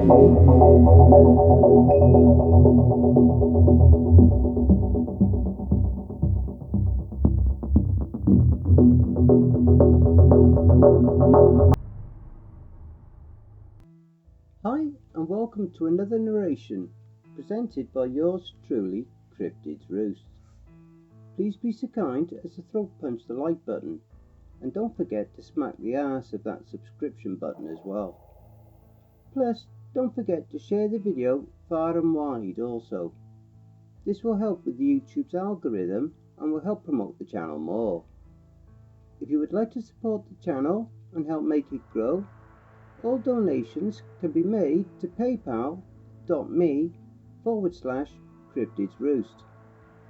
Hi, and welcome to another narration presented by yours truly, Cryptids Roost. Please be so kind as to throat punch the like button, and don't forget to smack the arse of that subscription button as well. Plus, don't forget to share the video far and wide also. This will help with YouTube's algorithm and will help promote the channel more. If you would like to support the channel and help make it grow, all donations can be made to paypal.me/cryptidsroost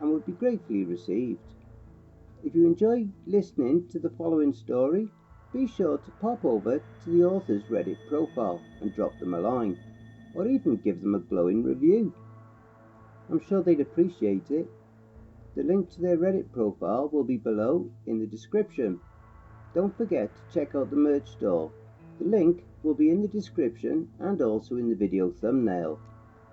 and would be gratefully received. If you enjoy listening to the following story, be sure to pop over to the author's Reddit profile and drop them a line, or even give them a glowing review. I'm sure they'd appreciate it. The link to their Reddit profile will be below in the description. Don't forget to check out the merch store. The link will be in the description and also in the video thumbnail.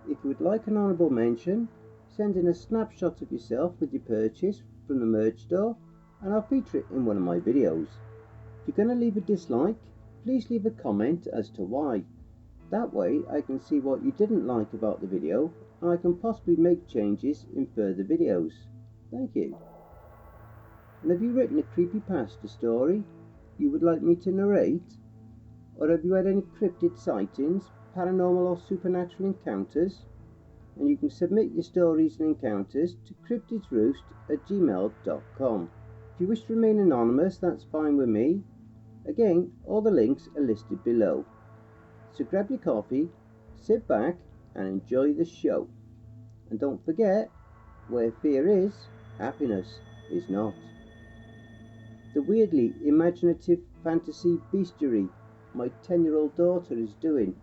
If you would like an honourable mention, send in a snapshot of yourself with your purchase from the merch store and I'll feature it in one of my videos. If you're going to leave a dislike, please leave a comment as to why. That way I can see what you didn't like about the video and I can possibly make changes in further videos. Thank you. And have you written a CreepyPasta story you would like me to narrate? Or have you had any cryptid sightings, paranormal or supernatural encounters? And you can submit your stories and encounters to cryptidsroost@gmail.com. If you wish to remain anonymous, that's fine with me. Again, all the links are listed below. So grab your coffee, sit back and enjoy the show. And don't forget, where fear is, happiness is not. The weirdly imaginative fantasy Bestiary my 10-year-old daughter is doing.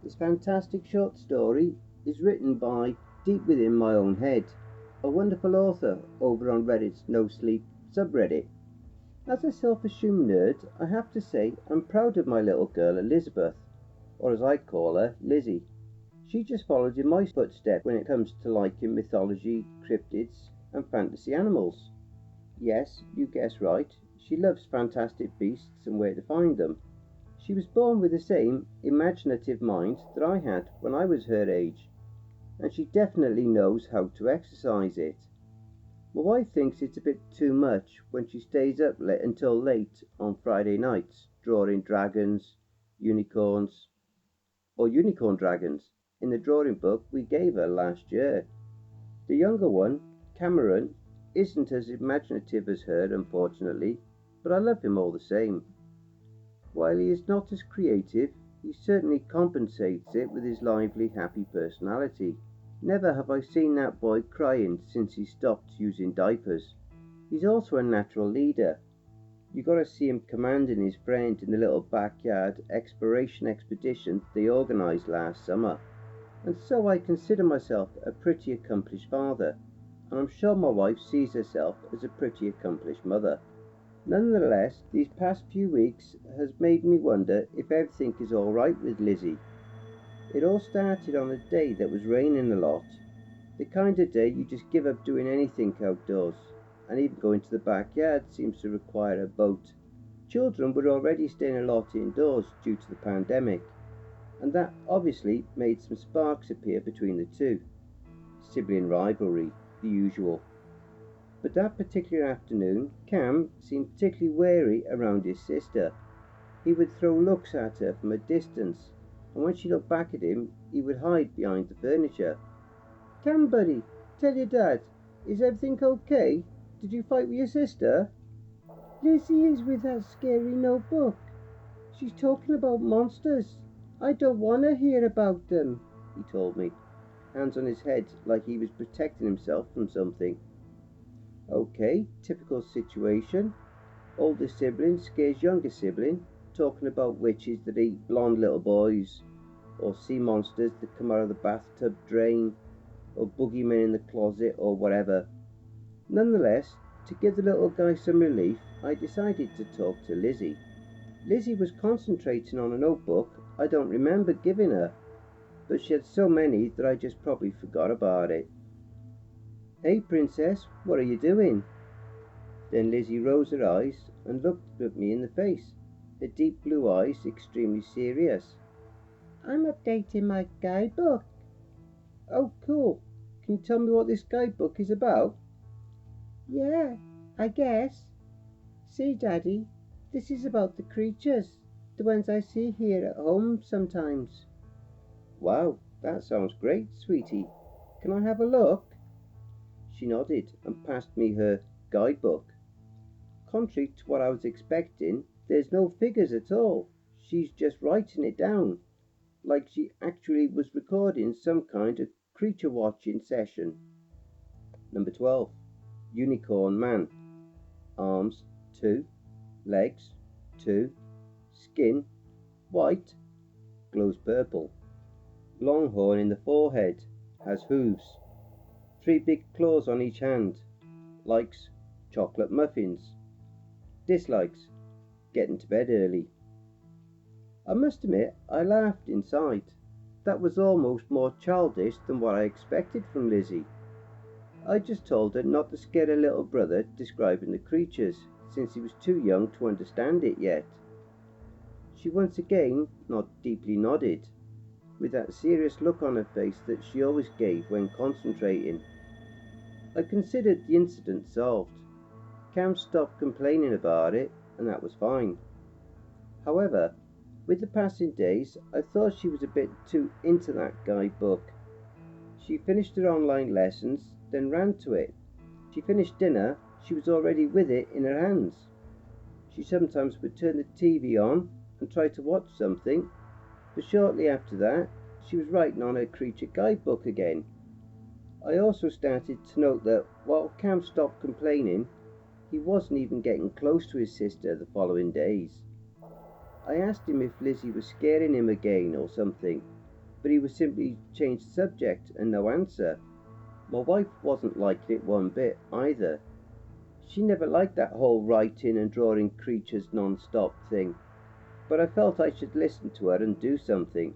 This fantastic short story is written by Deep Within My Own Head, a wonderful author over on Reddit's Nosleep subreddit. As a self-assumed nerd, I have to say I'm proud of my little girl Elizabeth, or as I call her, Lizzie. She just follows in my footsteps when it comes to liking mythology, cryptids and fantasy animals. Yes, you guessed right, she loves fantastic beasts and where to find them. She was born with the same imaginative mind that I had when I was her age, and she definitely knows how to exercise it. My wife thinks it's a bit too much when she stays up until late on Friday nights drawing dragons, unicorns, or unicorn dragons in the drawing book we gave her last year. The younger one, Cameron, isn't as imaginative as her, unfortunately, but I love him all the same. While he is not as creative, he certainly compensates it with his lively, happy personality. Never have I seen that boy crying since he stopped using diapers. He's also a natural leader. You gotta see him commanding his friend in the little backyard exploration expedition they organised last summer. And so I consider myself a pretty accomplished father, and I'm sure my wife sees herself as a pretty accomplished mother. Nonetheless, these past few weeks has made me wonder if everything is alright with Lizzie. It all started on a day that was raining a lot. The kind of day you just give up doing anything outdoors, and even going to the backyard seems to require a boat. Children were already staying a lot indoors due to the pandemic, and that obviously made some sparks appear between the two. Sibling rivalry, the usual. But that particular afternoon, Cam seemed particularly wary around his sister. He would throw looks at her from a distance, and when she looked back at him, he would hide behind the furniture. "Cam, buddy, tell your dad, is everything okay? Did you fight with your sister?" "Lizzie is with that scary notebook. She's talking about monsters. I don't want to hear about them," he told me, hands on his head like he was protecting himself from something. Okay, typical situation. Older sibling scares younger sibling, talking about witches that eat blonde little boys, or sea monsters that come out of the bathtub drain, or boogeymen in the closet, or whatever. Nonetheless, to give the little guy some relief, I decided to talk to Lizzie. Lizzie was concentrating on a notebook I don't remember giving her, but she had so many that I just probably forgot about it. "Hey, Princess, what are you doing?" Then Lizzie rose her eyes and looked at me in the face, her deep blue eyes extremely serious. "I'm updating my guidebook." "Oh, cool. Can you tell me what this guidebook is about?" "Yeah, I guess. See, Daddy, this is about the creatures, the ones I see here at home sometimes." "Wow, that sounds great, sweetie. Can I have a look?" She nodded and passed me her guidebook. Contrary to what I was expecting, there's no figures at all. She's just writing it down, like she actually was recording some kind of creature watching session. Number 12. Unicorn Man. Arms 2, legs 2, skin white, glows purple. Longhorn in the forehead, has hooves. 3 big claws on each hand. Likes chocolate muffins. Dislikes getting to bed early. I must admit I laughed inside. That was almost more childish than what I expected from Lizzie. I just told her not to scare her little brother describing the creatures, since he was too young to understand it yet. She once again deeply nodded, with that serious look on her face that she always gave when concentrating. I considered the incident solved. Cam stopped complaining about it, and that was fine. However, with the passing days, I thought she was a bit too into that guidebook. She finished her online lessons, then ran to it. She finished dinner, she was already with it in her hands. She sometimes would turn the TV on and try to watch something, but shortly after that, she was writing on her creature guidebook again. I also started to note that while Cam stopped complaining, he wasn't even getting close to his sister the following days. I asked him if Lizzie was scaring him again or something, but he would simply change the subject and no answer. My wife wasn't liking it one bit either. She never liked that whole writing and drawing creatures non-stop thing, but I felt I should listen to her and do something.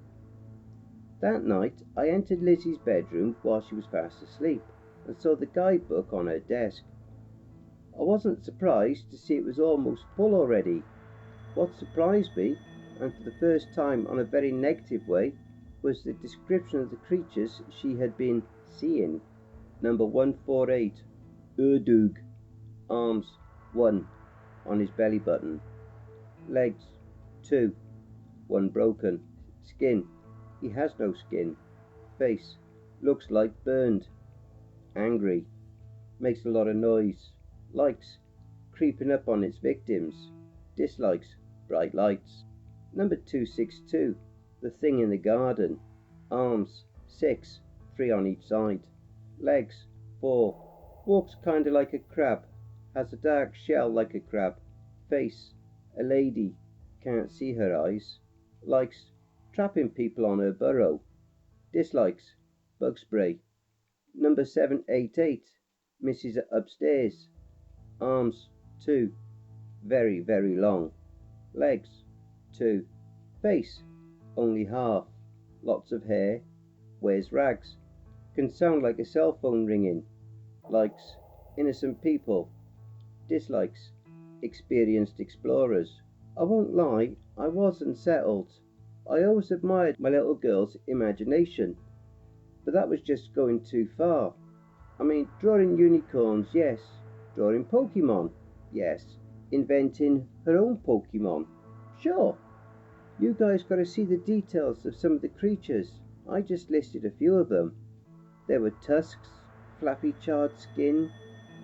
That night I entered Lizzie's bedroom while she was fast asleep and saw the guidebook on her desk. I wasn't surprised to see it was almost full already. What surprised me, and for the first time on a very negative way, was the description of the creatures she had been seeing. Number 148, Urdug. Arms 1, on his belly button. Legs 2, 1 broken. Skin, he has no skin. Face, looks like burned. Angry, makes a lot of noise. Likes, creeping up on its victims. Dislikes, bright lights. Number 262, the thing in the garden. Arms 6, 3 on each side. Legs 4, walks kinda like a crab, has a dark shell like a crab. Face, a lady, can't see her eyes. Likes trapping people on her burrow. Dislikes bug spray. Number 788, Mrs. Upstairs. Arms 2, very, very long. Legs 2. Face only half. Lots of hair. Wears rags. Can sound like a cell phone ringing. Likes innocent people. Dislikes experienced explorers. I won't lie, I was unsettled. I always admired my little girl's imagination, but that was just going too far. I mean, drawing unicorns, yes. Drawing Pokemon, yes. Inventing her own Pokemon, sure. You guys got to see the details of some of the creatures. I just listed a few of them. There were tusks, flappy charred skin,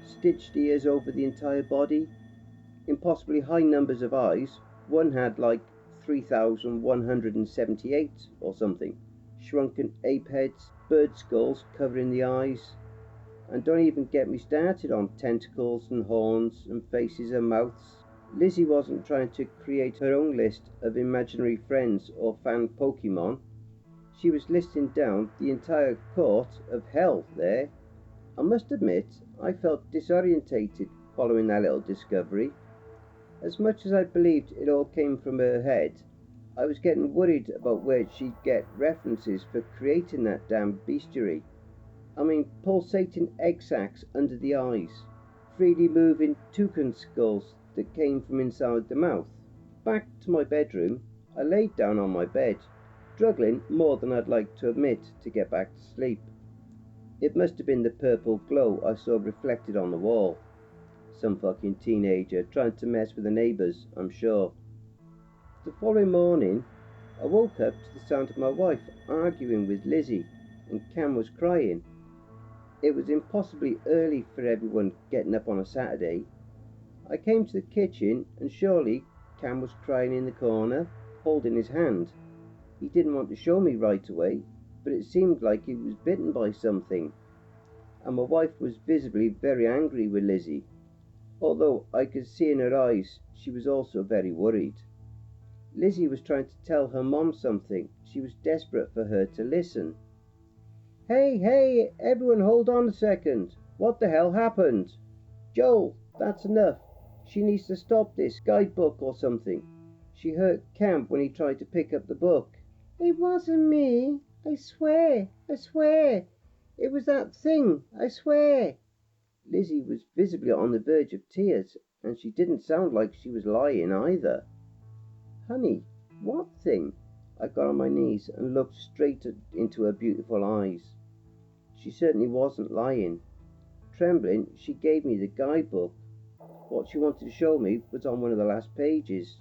stitched ears over the entire body, impossibly high numbers of eyes. One had like 3,178 or something. Shrunken ape heads, bird skulls covering the eyes. And don't even get me started on tentacles and horns and faces and mouths. Lizzie wasn't trying to create her own list of imaginary friends or fan Pokemon. She was listing down the entire court of hell there. I must admit, I felt disorientated following that little discovery. As much as I believed it all came from her head, I was getting worried about where she'd get references for creating that damn bestiary. I mean, pulsating egg sacs under the eyes, freely moving toucan skulls that came from inside the mouth. Back to my bedroom, I laid down on my bed, struggling more than I'd like to admit to get back to sleep. It must have been the purple glow I saw reflected on the wall. Some fucking teenager trying to mess with the neighbours, I'm sure. The following morning, I woke up to the sound of my wife arguing with Lizzie, and Cam was crying. It was impossibly early for everyone getting up on a Saturday. I came to the kitchen, and surely Cam was crying in the corner, holding his hand. He didn't want to show me right away, but it seemed like he was bitten by something, and my wife was visibly very angry with Lizzie. Although I could see in her eyes she was also very worried. Lizzie was trying to tell her mom something. She was desperate for her to listen. Hey, everyone hold on a second. What the hell happened? Joel, that's enough. She needs to stop this guidebook or something. She hurt Camp when he tried to pick up the book. It wasn't me. I swear. It was that thing. I swear. Lizzie was visibly on the verge of tears, and she didn't sound like she was lying either. Honey, what thing? I got on my knees and looked straight into her beautiful eyes. She certainly wasn't lying. Trembling, she gave me the guidebook. What she wanted to show me was on one of the last pages.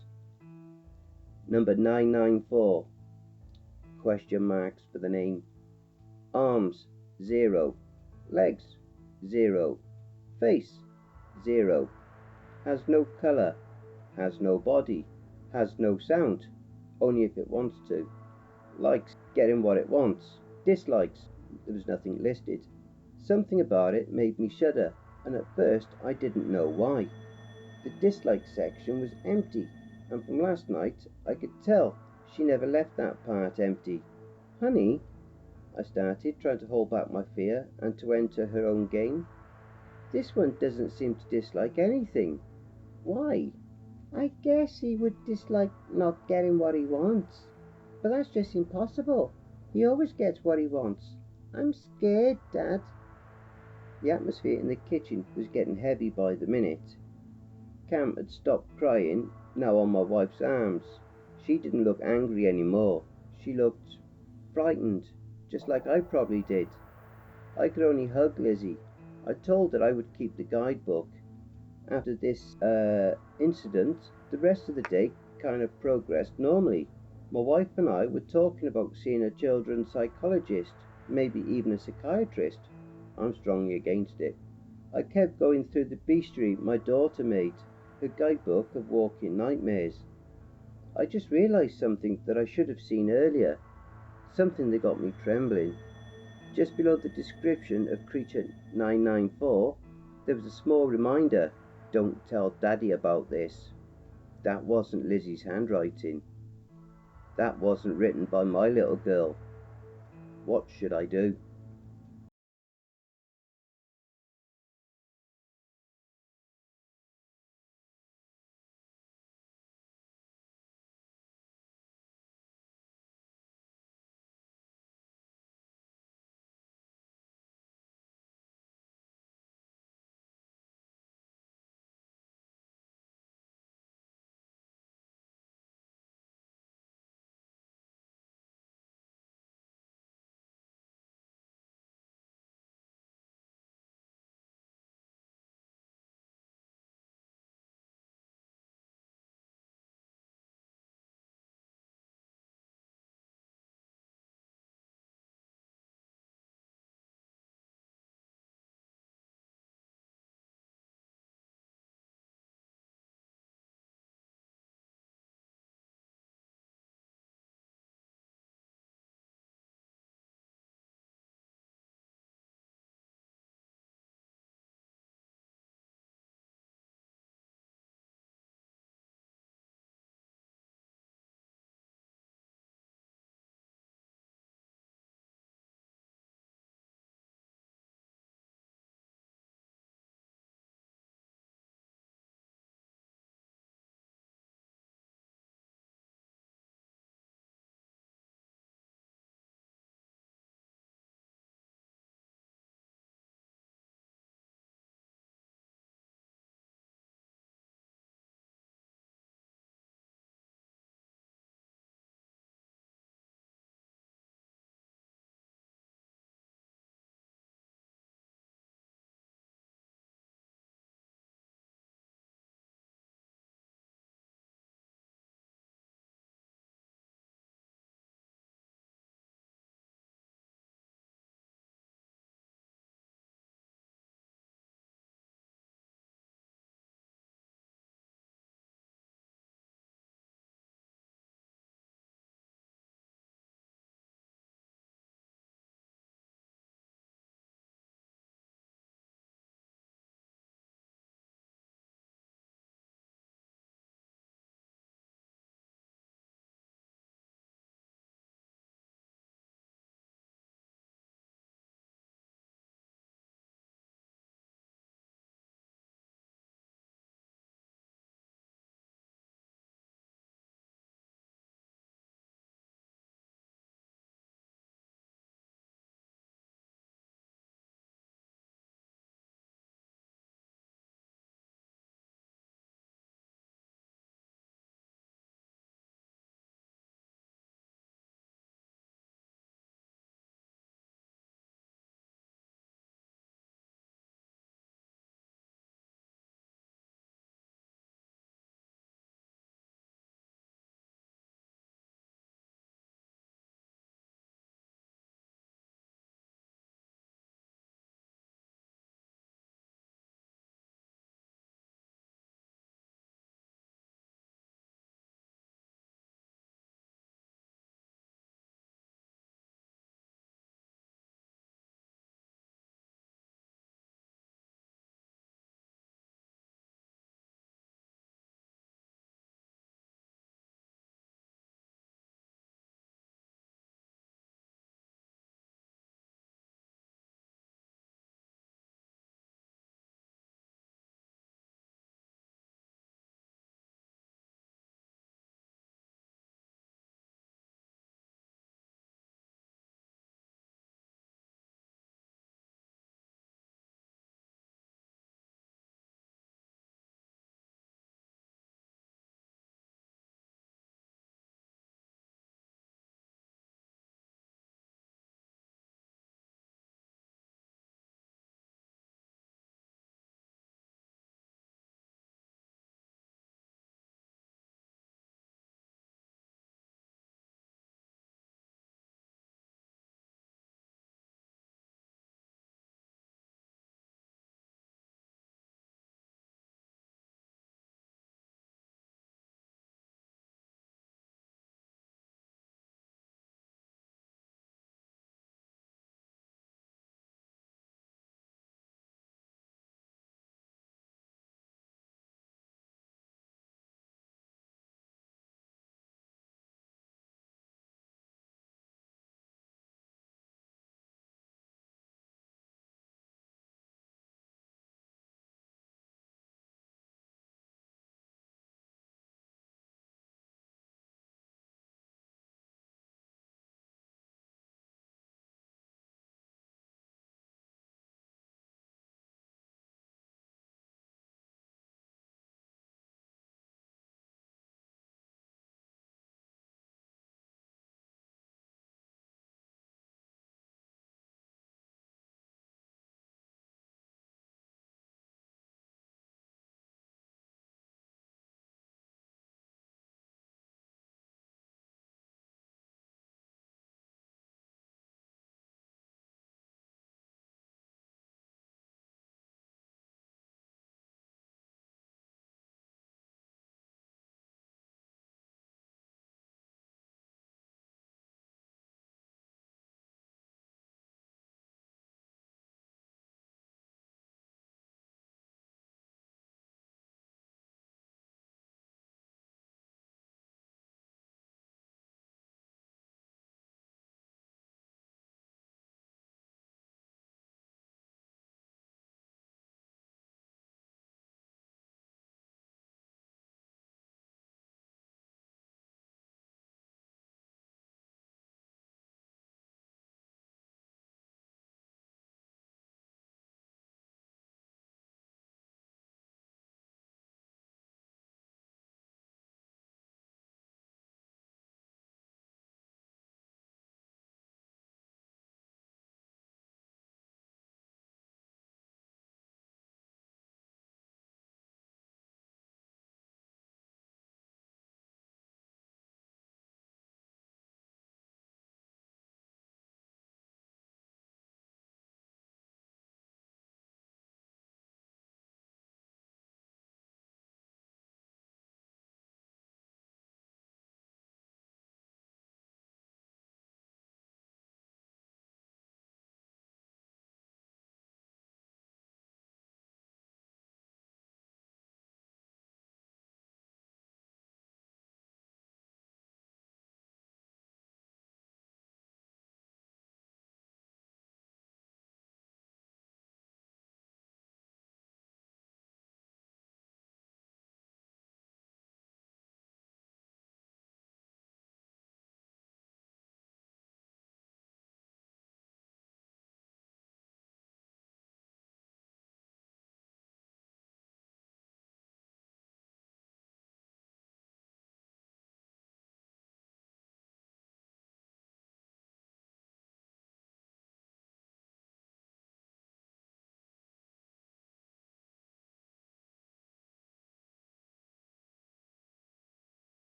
Number 994. Question marks for the name. Arms, 0. Legs, 0. Face, 0. Has no colour. Has no body. Has no sound, only if it wants to. Likes getting what it wants. Dislikes, there was nothing listed. Something about it made me shudder, and at first I didn't know why. The dislike section was empty, and from last night I could tell she never left that part empty. Honey, I started, trying to hold back my fear and to enter her own game. This one doesn't seem to dislike anything. Why? I guess he would dislike not getting what he wants. But that's just impossible. He always gets what he wants. I'm scared, Dad. The atmosphere in the kitchen was getting heavy by the minute. Cam had stopped crying, now on my wife's arms. She didn't look angry anymore. She looked frightened, just like I probably did. I could only hug Lizzie. I told her I would keep the guidebook. After this incident, the rest of the day kind of progressed normally. My wife and I were talking about seeing a children's psychologist, maybe even a psychiatrist. I'm strongly against it. I kept going through the bestiary my daughter made, her guidebook of walking nightmares. I just realised something that I should have seen earlier, something that got me trembling. Just below the description of creature 994, there was a small reminder. Don't tell Daddy about this. That wasn't Lizzie's handwriting. That wasn't written by my little girl. What should I do?